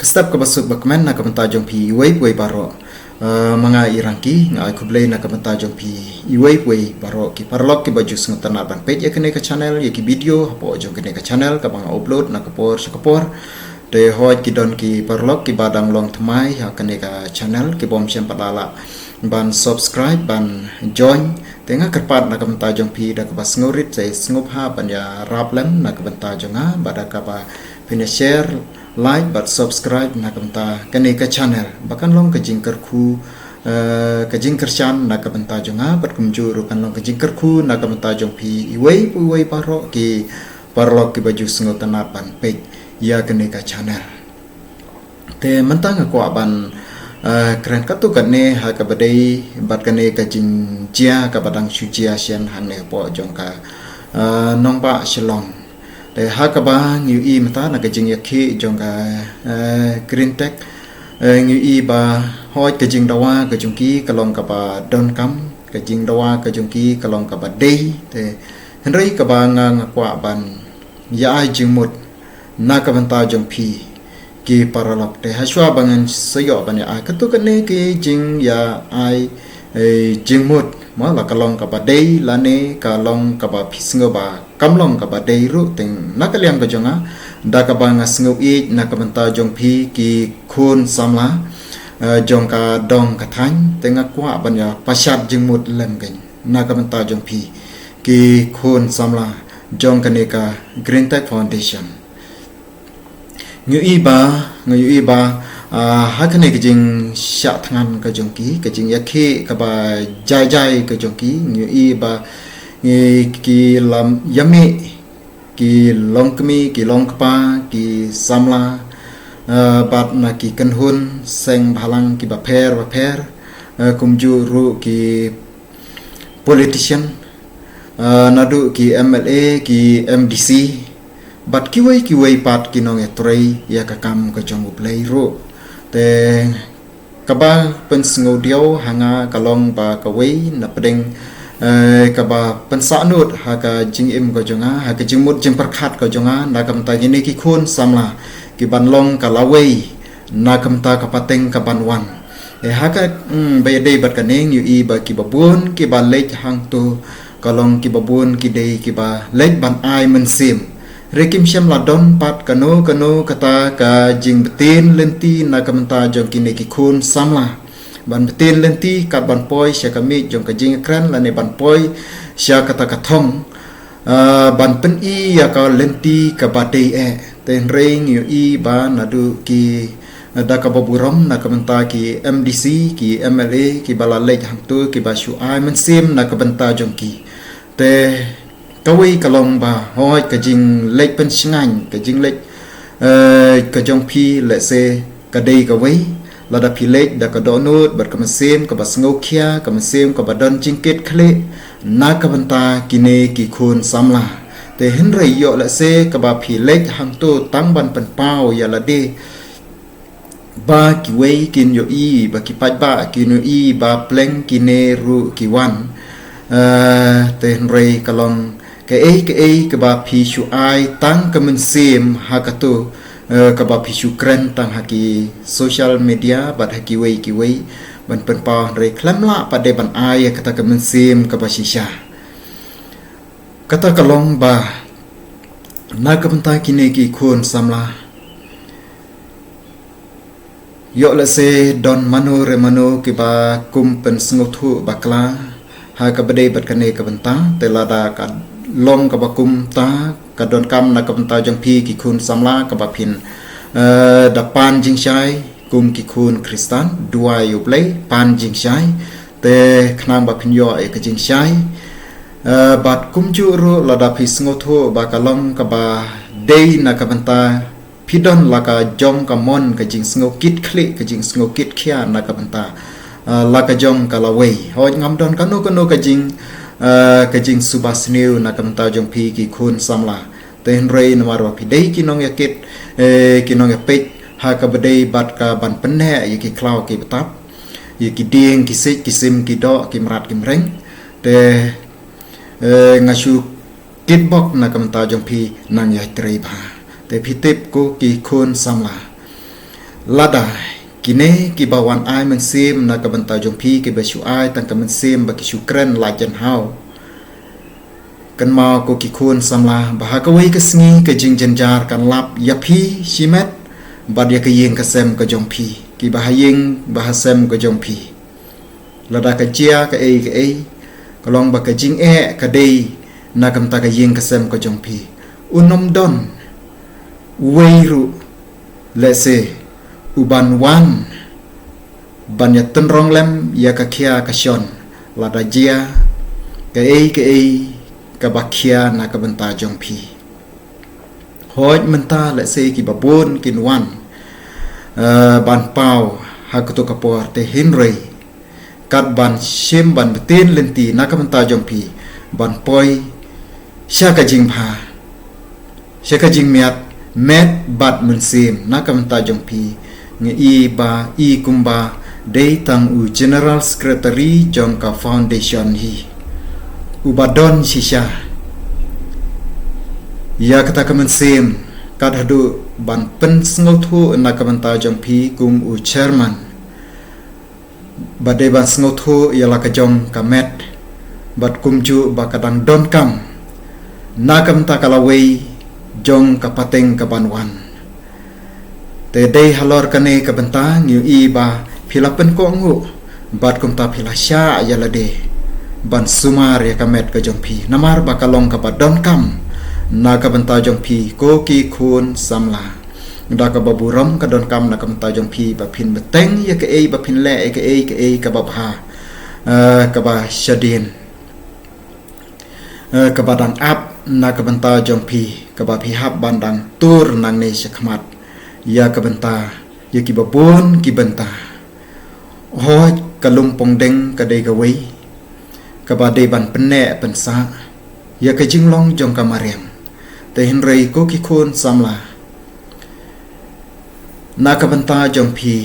Step ke basuk bakmen nak kementar jompi iwei baro mga irangki ngai kublei nak kementar jompi iwei baro ki parlok ki baju sengutan ban page kene ke channel ki video hapo jong kene ke channel ka bang upload nak kapor de hoj ki don ki parlok ki badang long thmai ha kene ka channel ki bom siam padala ban subscribe ban join tengah kerpat nak kementar jompi dak bas ngurit sai sngup ha ban ya raplan nak kementar jonga badaka ba pina share like but subscribe nak benta kene ke channel bahkan long ke jingker khu ke jingker chan nak benta jonga bat kumjur kan long ke jingker khu nak benta jong pi iwei paro ki parlok ki baju sengot tanapan pe ya kene ke channel te mentang ko aban keren katu kene ha ka badai bat kene ke jing jia ka badang sujia sian han ne po jong ka nong ba shalom để hai các bạn nhiều y mà ta là cái chuyện như khi trong cái green tech nhiều y bà hỏi cái chuyện đâu cái chung ký cái lòng các bạn đơn cắm cái chuyện đâu cái chung ký cái lòng các bạn đi thì hiện nay các bạn ngang qua bàn giải chuyện một na các bạn ta trong phi kỳ paralog để hai xóa bằng sử dụng bằng ai cái cái này cái chuyện ya ai chuyện một mà là cái lòng các bạn đi là này cái lòng các bạn phi sinh ba kamlong ka badai ru ting nakaliam ka jonga da ka banga sngup I nakabanta jong phi ki khun samla jong ka dong ka thain tenga kwa banya pasat jingmut lem gen nakabanta jong phi ki khun samla jong kaneka Green Tech Foundation nyu I ba hakane ka jing sha thangan ka jong ki ka jing yakhe ka ba jai ka jong ki nyu I ba ki lam yami ki longkmi ki longkpa ki samla bat na ki kanhun seng bhalang ki bapher kumju ru ki politician nadu ki MLA ki MDC bat kiwei pat ki nong etrei ya ka kam ka jong play ru te kaba pen sngodio hanga kalong ba kawei na pedeng kaba pensaknut haka jing im ko jonga haka jingmut jing perkhat ko jonga nakam ta gini ki khun samla ki banlong kalawei nakam ta kapateng kaban wan haka bay dei bat kaneng yu I ba ki babun ki ba lech hang tu kalong ki babun ki dei ki ba lech ban ai men sim rekim syam ladon pat kano kata ka jing betin lenti nakam ta jong kini ki khun samla ban betin lenti kat ban poi sya kami jong ka jing kran la ne ban poi sya kata kathong ban pen I ya ka lenti ka badai ten ring yu I ba nadu ki da ka baburam na ka menta ki MDC ki MLA ki bala lek hang tu ki ba shu ai men sim na ka benta jong ki te kawi kalong ba hoi ka jing lek pen shngan ka jing lek ka jong phi le se ka dei ka wei la da pilek da ka donut bar ka mesim ka basngokia ka mesim ka badan jingket khle na ka banta kine ki khun samla te henrei yo la se ka ba pilek hang to tang ban pan pau ya la de ba ki wei kin yo I ba ki pat ba ki no I ba pleng kine ru ki wan te henrei kalong ke ka ba phi shu ai tang ka mesim ha ka to kaba pisu kren tang haki social media bat haki wei ban pen pa re klam la pada ban ai kata ka mensim kaba shisha kata kalong ba na ka benta kini ki khun samla yo la se don mano re mano ki ba kum pen sngotu bakla ha ka bade bat kane ka benta te la da ka long ka bakum ta ka don kam na ka benta jong phi ki khun samla ka ba phin da pan jing shai kum ki khun kristan dua yu play pan jing shai te khnam ba phin yo e ka jing shai bat kum chu ru la da phi sngotu ba ka long ka ba dei na ka benta pidon la ka jong ka mon ka jing sngo kit khle ka jing sngo kit khia na ka benta la ka jong ka la wei hoj ngam don ka no ka jing ka jing subas new na kam ta jong phi ki khun samla ten rei na marwa phi dei ki nong yakit ki nong yapet ha ka badei bat ka ban penne yi ki klaw ki batap yi ki ding ki sik ki sim ki do ki mrat ki mreng te ngasu kitbok na kam ta jong phi nang ya trei ba te phi tip ko ki khun samla lada kini ki bawan ai men sim na ka banta jong pi ki ba shu ai tang ka men sim ba ki shu kren la jan hau kan ma ko ki khun samla ba ha ka wei ka sngi ka jing jan jar kan lap ya phi shimet ba dia ka yeng ka sem ka jong pi ki ba ha yeng ba ha sem ka jong pi lada ka chia ka e ka long ba ka jing ka dei na kam ta ka yeng ka sem ka jong pi unom don wei ru let's say uban wan banyak tenrong lem ya ka kia ka shon lada jia ka ka bakia na ka benta jong pi hoj menta let's say ki babon kin wan ban pau ha ka to ka por te hinrei kat ban shem ban betin lenti na ka benta jong pi ban poi sha ka jing pha sha ka jing miat met bat mun sim na ka benta jong pi ngi i kumba dei tang u general secretary jongka foundation hi ubadon shisha ya kata kamen sim kad hadu ban pen sngotu na kamanta jong pi kum u chairman badai ban sngotu ya la ka jong kamet bat kum ju ba kadang don kam na kamta kalawei jong kapateng kabanwan te dei halor kane ka benta ngiu i ba philapen ko ngu bat kum ta phila sha ya la de ban sumar ya kamet ka jong pi namar ba kalong ka badon kam na ka benta jong pi ko ki khun samla da ka baburam ka don kam na ka benta jong pi ba phin beteng ya ka ba phin le ka ba bha ka ba shadin ka badang ap na ka benta jong pi ka ba phi hab bandang tur nang ne shakmat ya ka benta ya ki babon ki benta hoj ka lumpong deng ka dei ka wei ka ba dei ban penne pensa ya ka jinglong jong ka mariam te hinrei ko ki khun samla na ka benta jong pi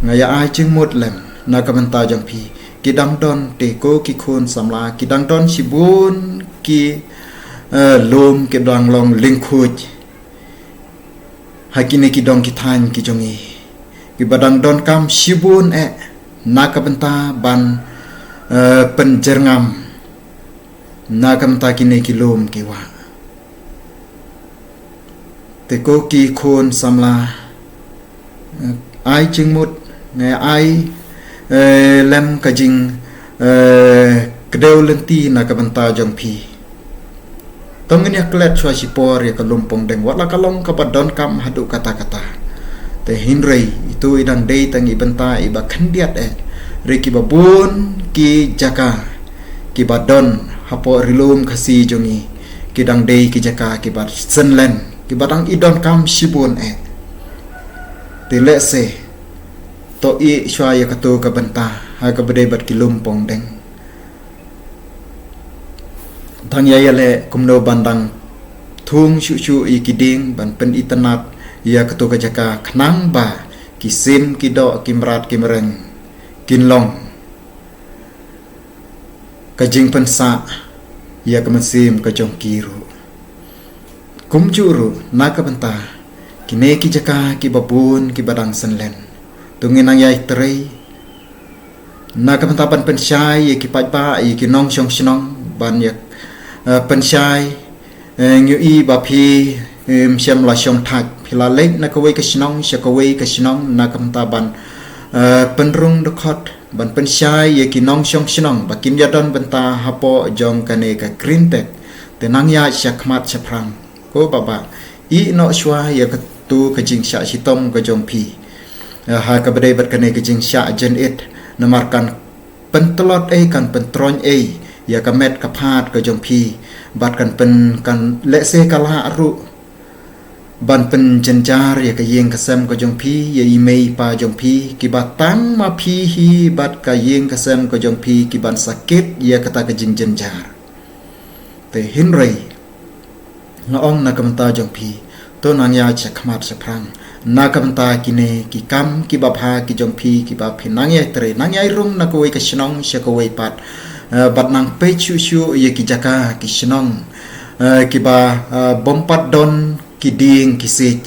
ngaya ai jing mut lem na ka benta jong pi ki dang don te ko ki khun samla ki dang don sibun ki lom ki dang long lingkhuj hakine ki dong ki than ki jongi ki badang don kam shibun na ka benta ban penjerngam na ka benta kine ki lom ki wa te ko ki khon samla ai chingmut nge ai lem ka jing kedeu lenti na ka benta jong pi tongin ya klet chua sipor ya kalumpong deng wala kalong kapadon kam hadu kata-kata te hinrei itu idang dei tangi benta iba khandiat reki babun ki jaka ki badon hapo rilum khasi jongi ki dang dei ki jaka ki bad senlen ki badang idon kam sibun te lese to i chua ya katu ka benta ha ka bede bat ki lumpong deng thang ya le kumno bandang thung shu i kiding ban pen itanat ya ketu kajaka khnang ba kisim kido kimrat kimreng kinlong kajing pensa ya kemesim kajong kiru kumjuru naka benta kine ki jaka ki babun ki badang senlen tungin ang yai trei naka benta ban pensyai ki pajpa ki nong syong snong ban yak pensyai ngiu i ba phi siam la syong thak phila lek na ka wei ka snong sya ka wei ka snong na kam ta ban penrung dekhot ban pensyai ye ki nong syong snong ba kim yadon benta hapo jong kane ka grintek tenang ya syakmat syapram ko baba i no shwa ye ka tu ka jing sya sitom ka jong pi ha ka bedai bat kane ka jing sya jen it namarkan pentelot kan pentron ya ka met ka phat ka jong pi bat kan pen kan lese kala ru ban pen jenjar ya ka yeng ka sem ka jong pi ya imei pa jong pi ki batang ma pi hi bat ka yeng ka sem ka jong pi ki ban sakit ya kata ka jing jenjar te hinrei ngaong na kamta jong pi to nang ya chakmat saprang na kamta kine ki kam ki babha ki jong pi ki ba phinang ya tre nang ya rung na ko wei ka snong sya ko wei pat bat nang pe chu ye ki jaka ki snong ki ba bompat don ki ding ki sit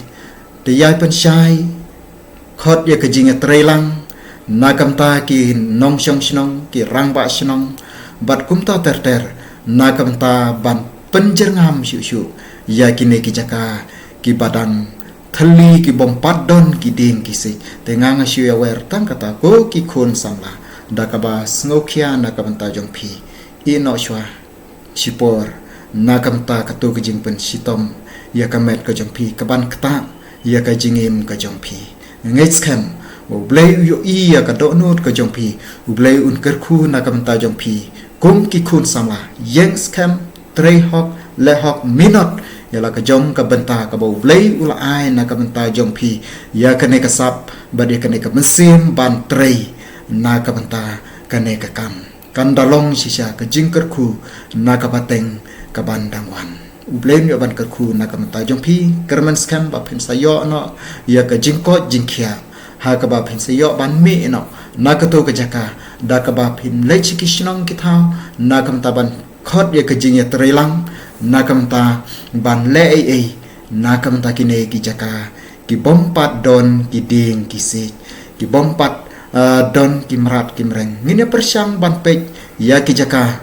te yai pen shai khot ya ke jinga trelang nakam ta ki nong shong shnong ki rang ba shnong bat kum ta ter nakam ta ban penjerngam shu ya kine ki jaka ki badang thali ki bompat don ki ding ki se tengang shu ya wer tang kata ko ki khon samla dakaba sngokhia nakam ta jong phi I no shwa sipor nakam ta katu ke jing pen sitom ya kamet ke jong phi kaban kta ya ka jingim ke jong phi ngai scam blay yo I ya ka do not ke jong phi blay un ker khu nakam ta jong phi kum ki khun samla yang scam tre hok le hok minot ya la ka jong ka benta ka bo blay ula ai nakam ta jong phi ya ka ne ka sap ba de ka ne ka mesim ban tre nakam ta ka ne ka kam kan dalong sisa ka jingker khu nakapateng ka bandangwan ublem yo ban kerku nakamta jongpi kerman scam ba phin sayo no ya ka jingko jingkhia ha ka ba phin sayo ban me no nakato ka jaka da ka ba phin lechiki shnong ki thau nakamta ban khot ya ka jing ya trelang nakamta ban le ai nakamta kine ki jaka ki bompat don ki ding ki se ki bompat don kimrat kimreng ngine persyang ban pek ya ki jaka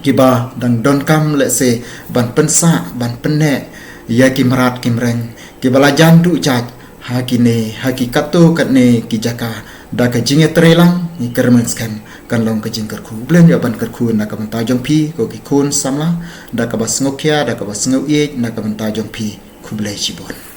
kiba dang don kam le se ban pensa ban penne ya kimrat kimreng kibala jandu jaj hakine hakikatu katne ki jaka da ka jinge trelang ni kermen skam kan long ka jingker khu blen ya ban ker khu na ka ta jong phi ko ki khun samla da ka bas ngokia da ka bas ngau ye na ka ta jong phi khu ble chibon